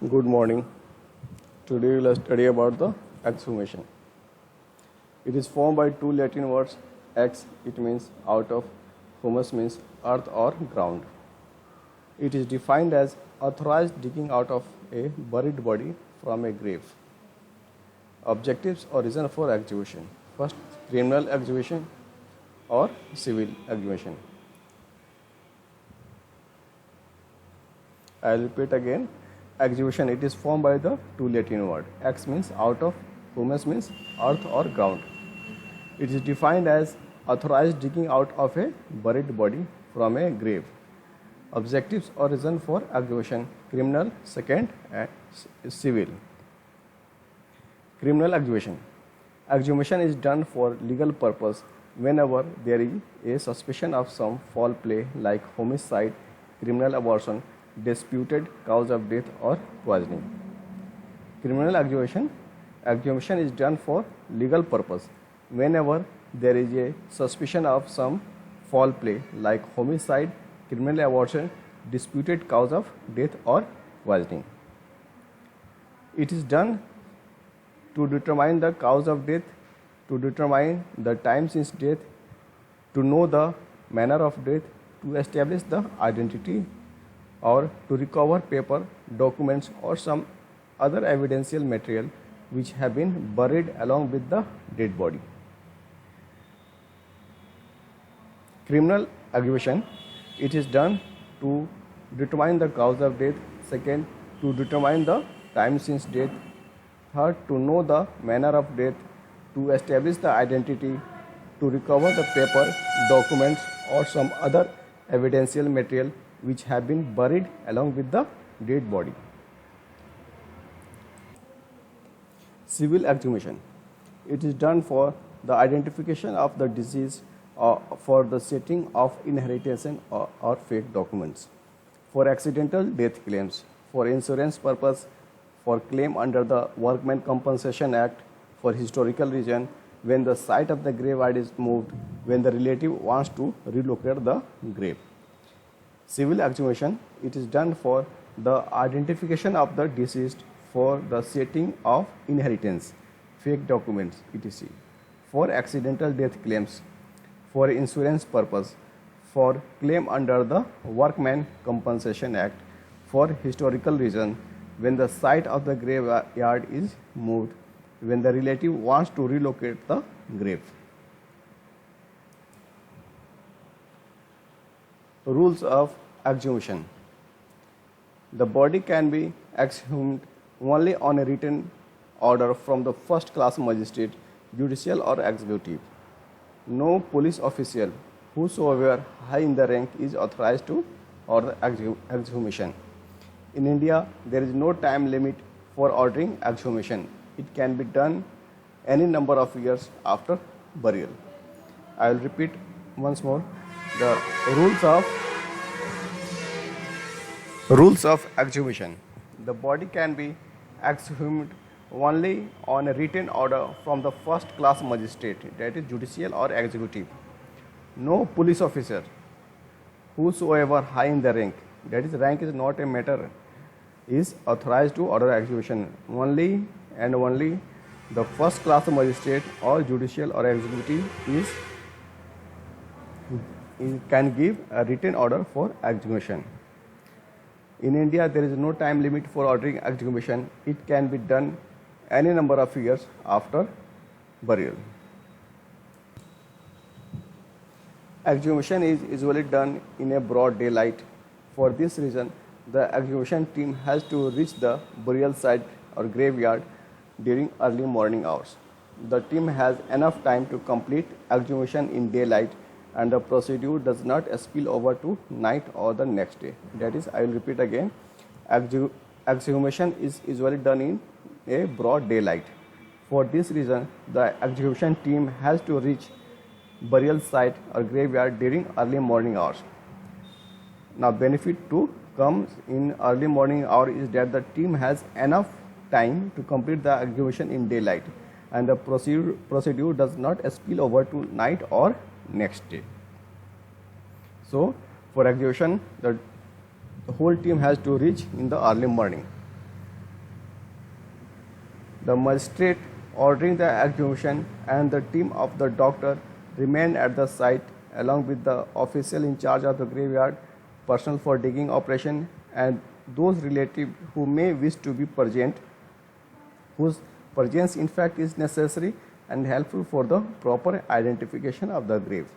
Good morning. Today we will study about the exhumation. It is formed by two Latin words. Ex, it means out of, humus means earth or ground. It is defined as authorized digging out of a buried body from a grave. Objectives or reason for exhumation. First, criminal exhumation or civil exhumation. I will repeat again. Exhumation, it is formed by the two Latin word. Ex means out of, humus means earth or ground. It is defined as authorized digging out of a buried body from a grave. Objectives or reason for exhumation: criminal, second, and civil. Criminal exhumation. Exhumation is done for legal purpose whenever there is a suspicion of some foul play like homicide, criminal abortion, disputed cause of death or poisoning. Criminal exhumation is done for legal purpose whenever there is a suspicion of some foul play like homicide, criminal abortion, disputed cause of death or poisoning. It is done to determine the cause of death, to determine the time since death, to know the manner of death, to establish the identity, or to recover paper, documents or some other evidential material which have been buried along with the dead body. Criminal exhumation, it is done to determine the cause of death, second, to determine the time since death, third, to know the manner of death, to establish the identity, to recover the paper, documents or some other evidential material which have been buried along with the dead body. Civil exhumation, it is done for the identification of the deceased or for the setting of inheritance or fake documents, for accidental death claims, for insurance purpose, for claim under the Workmen Compensation Act, for historical reason, when the site of the graveyard is moved, when the relative wants to relocate the grave. Civil exhumation, it is done for the identification of the deceased, for the setting of inheritance, fake documents, etc., for accidental death claims, for insurance purpose, for claim under the Workmen Compensation Act, for historical reason, when the site of the graveyard is moved, when the relative wants to relocate the grave. Rules of exhumation. The body can be exhumed only on a written order from the first class magistrate, judicial or executive. No police official, whosoever high in the rank, is authorized to order exhumation. In India, there is no time limit for ordering exhumation. It can be done any number of years after burial. I will repeat once more the rules of exhumation. The body can be exhumed only on a written order from the first class magistrate, that is judicial or executive. No police officer, whosoever high in the rank, that is rank is not a matter, is authorized to order exhumation. Only and only the first class magistrate or judicial or executive can give a written order for exhumation. In India, there is no time limit for ordering exhumation. It can be done any number of years after burial. Exhumation is usually done in a broad daylight. For this reason, the exhumation team has to reach the burial site or graveyard during early morning hours. The team has enough time to complete exhumation in daylight, and the procedure does not spill over to night or the next day. That is, I will repeat again, exhumation is usually done in a broad daylight. For this reason, the exhumation team has to reach burial site or graveyard during early morning hours. Now, benefit to comes in early morning hour is that the team has enough time to complete the exhumation in daylight, and the procedure does not spill over to night or next day. So, for exhumation, the whole team has to reach in the early morning. The magistrate ordering the exhumation and the team of the doctor remained at the site along with the official in charge of the graveyard, personnel for digging operation, and those relatives who may wish to be present, whose presence in fact is necessary and helpful for the proper identification of the grave.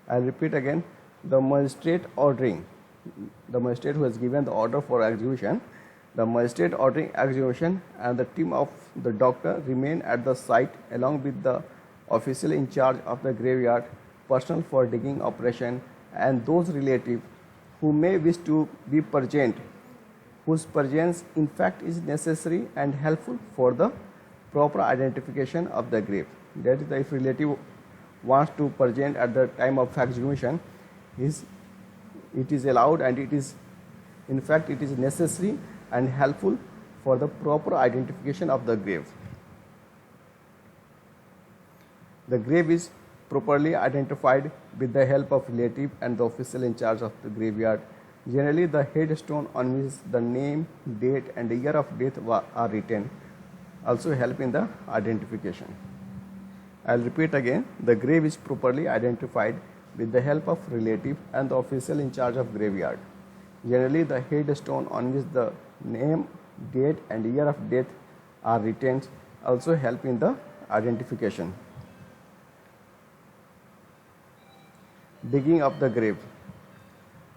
I will repeat again, the magistrate ordering, the magistrate who has given the order for execution, the magistrate ordering execution and the team of the doctor remain at the site along with the official in charge of the graveyard, personnel for digging operation, and those relatives who may wish to be present, whose presence in fact is necessary and helpful for the proper identification of the grave. That is, if relative wants to present at the time of exhumation, it is allowed, and it is in fact it is necessary and helpful for the proper identification of the grave. The grave is properly identified with the help of relative and the official in charge of the graveyard. Generally, the headstone on which the name, date, and the year of death are written also help in the identification. I will repeat again, the grave is properly identified with the help of relative and the official in charge of graveyard. Generally, the headstone on which the name, date, and year of death are written also help in the identification. Digging of the grave.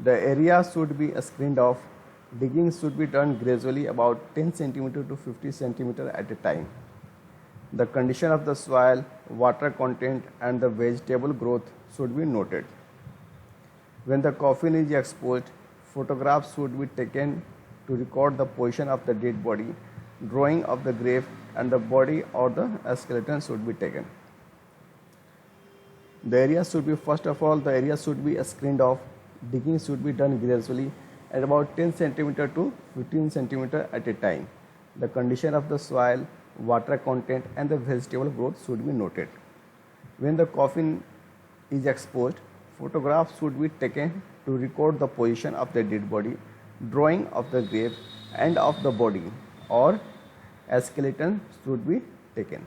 The area should be screened off. Digging should be done gradually, about 10 cm to 50 cm at a time. The condition of the soil, water content, and the vegetable growth should be noted. When the coffin is exposed, photographs should be taken to record the position of the dead body. Drawing of the grave and the body or the skeleton should be taken. The area should be, first of all, the area should be screened off. Digging should be done gradually at about 10 cm to 15 cm at a time. The condition of the soil, water content, and the vegetable growth should be noted. When the coffin is exposed, photographs should be taken to record the position of the dead body. Drawing of the grave and of the body or a skeleton should be taken.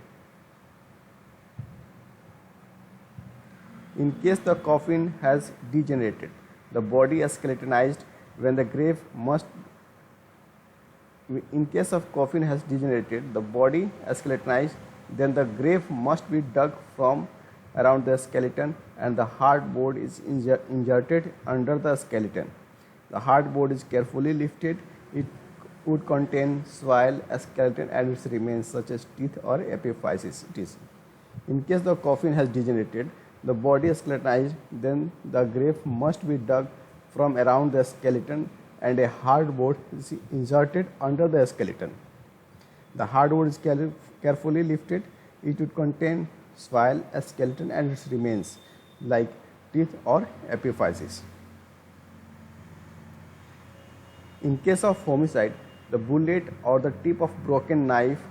In case the coffin has degenerated, the body is skeletonized. When the grave must, in case of coffin has degenerated, the body is skeletonized, then the grave must be dug from around the skeleton and the hard board is inserted under the skeleton. The hard board is carefully lifted. It would contain soil, a skeleton, and its remains such as teeth or epiphysis. In case the coffin has degenerated, the body is skeletonized, then the grave must be dug from around the skeleton and a hard board is inserted under the skeleton. The hard board is carefully lifted. It would contain soil, a skeleton, and its remains like teeth or epiphysis. In case of homicide, the bullet or the tip of broken knife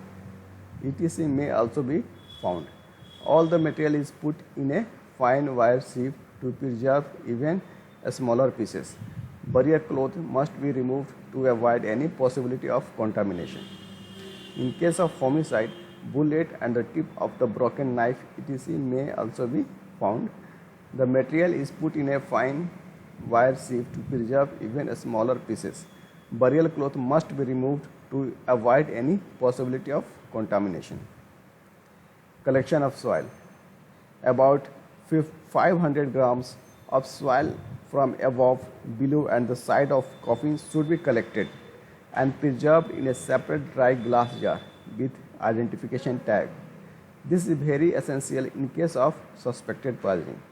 etc. may also be found. All the material is put in a fine wire sieve to preserve even smaller pieces. Burial cloth must be removed to avoid any possibility of contamination. In case of homicide, bullet and the tip of the broken knife etc. may also be found. The material is put in a fine wire sieve to preserve even smaller pieces. Burial cloth must be removed to avoid any possibility of contamination. Collection of soil. About 500 grams of soil from above, below, and the side of coffin should be collected and preserved in a separate dry glass jar with identification tag. This is very essential in case of suspected poisoning.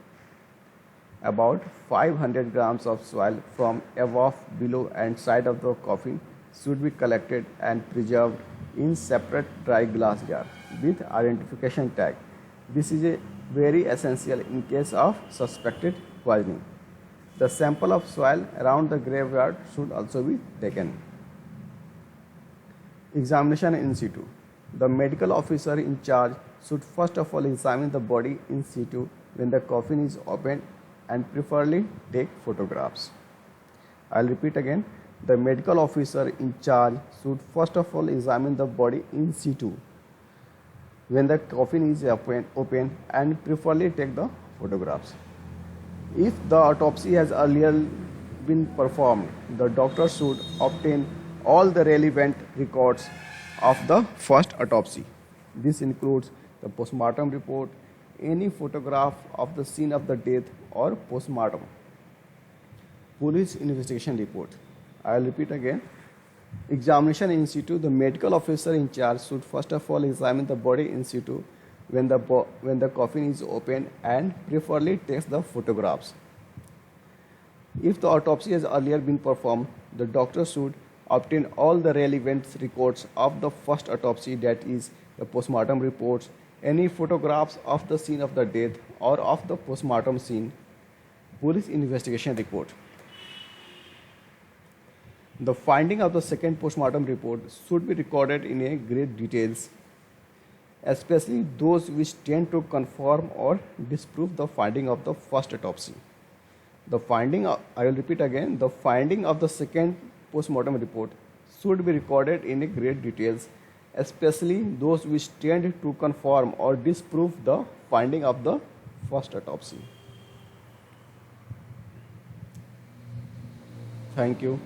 About 500 grams of soil from above, below, and side of the coffin should be collected and preserved in separate dry glass jar with identification tag. This is a very essential in case of suspected poisoning. The sample of soil around the graveyard should also be taken. Examination in situ. The medical officer in charge should first of all examine the body in situ when the coffin is opened and preferably take photographs. I will repeat again. The medical officer in charge should first of all examine the body in situ when the coffin is open and preferably take the photographs. If the autopsy has earlier been performed, the doctor should obtain all the relevant records of the first autopsy. This includes the postmortem report, any photograph of the scene of the death or postmortem, police investigation report. I will repeat again. Examination in situ. The medical officer in charge should first of all examine the body in situ when the coffin is open and preferably takes the photographs. If the autopsy has earlier been performed, the doctor should obtain all the relevant records of the first autopsy, that is, the postmortem reports, any photographs of the scene of the death or of the postmortem scene, police investigation report. The finding of the second postmortem report should be recorded in a great details, especially those which tend to confirm or disprove the finding of the first autopsy. I will repeat again, the finding of the second postmortem report should be recorded in a great details, especially those which tend to confirm or disprove the finding of the first autopsy. Thank you.